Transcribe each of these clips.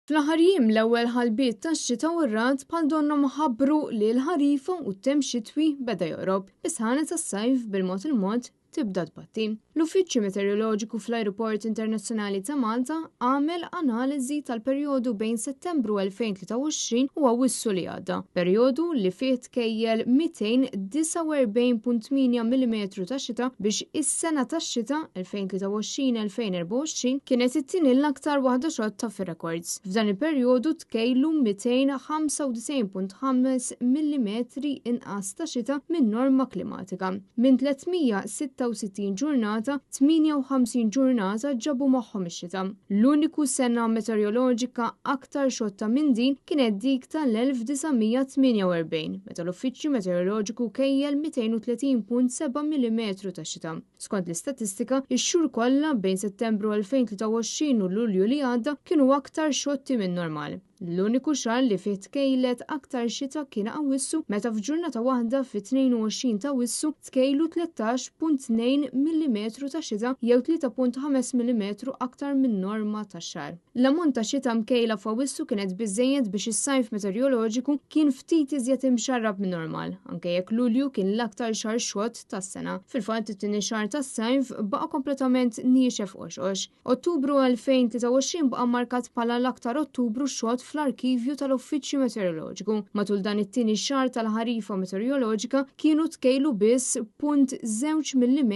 Fl-aħħar jiem l-ewwel ħalbiet tax-xita u r-rad bħal donna ħabbru li l-ħarifa u t-temm xitwi beda jorob, is-ħana tas-sajf bil-mod il-mod tibda tbatti. L-Uffiċċju Meteoroloġiku fl-Ajruport Internazzjonali ta' Malta għamel analiżi tal-perjodu bejn Settembru 2023 u Awwissu li għadda, perjodu li fih tkejjel 249.8 mm ta' xita biex is-sena tax-xita 2023-2024 kienet it-tieni l-aktar waħda xotta fir-rekords. F'dan il-perjodu tkejlu 295.5 mm inqas ta' xita minn norma klimatika. Minn 366 ġurnata 58 ġurnata ġabu magħhom ix-xita. L-uniku sena meteoroloġika aktar xotta minn din kienet dik tal-1948, meta l-Uffiċċju Meteoroloġiku kejjel 230.7 mm ta' xita. Skont l-istatistika, ix-xhur kollha bejn Settembru 2023 u Lulju li għadda kienu aktar xotti minn normal. L-uniku xahar li fih tkejlet aktar xita kien Awwissu meta f'ġurnata waħda fit-22 ta' Awwissu tkejlu 13.2 mm ta' xita jew 3.5 mm aktar minn norma tax-xahar. L-ammont ta' xita mkejla f'Awwissu kienet biżżejjed biex is-sajf meteoroloġiku kien ftit iżjed imxarrab minn normal, anke jekk Lulju kien l-aktar xahar xogħol tas-sena. Fil-fatt it-tieni xahar tas-sajf baqa' kompletament niexef qoxqox. Ottubru 2023 baqa' markat bħala l-aktar Ottubru xogħol fl-arkivju tal-Uffiċċju Meteoroloġiku. Matul dan it-tieni xahar tal-ħarifa meteoroloġika kienu tkejlu biss 0.2 mm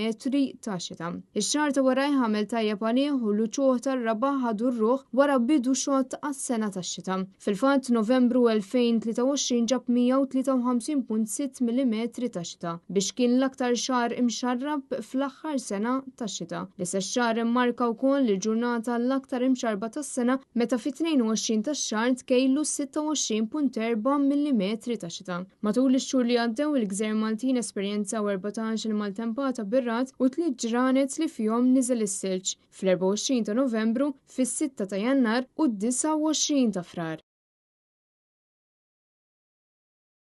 ta' xita. Ix-xahar ta' wara ħamel tajjeb għalih u l-ċuħ tar-raba' ħadu r-ruħ wara bidu xogħol għas-sena tax-xita. Fil-fatt Novembru 2023 ġab 153.6 mm ta' xita biex kien l-aktar xahar imxarrab fl-aħħar sena tax-xita. L-issa x-xahar immarka wkoll il-ġurnata l-aktar imxarba tas-sena meta fit-22 tax-xahar tkejlu 26.4 mm ta' xita. Matul ix-xhur li għaddew il-Gżejjer Maltin esperjenzaw 14 il-maltempata bir-rad u 3 ġranet li fihom niżel is-silġ fl-24 ta' Novembru, fis-6 ta' Jannar u d-29 ta' Frar.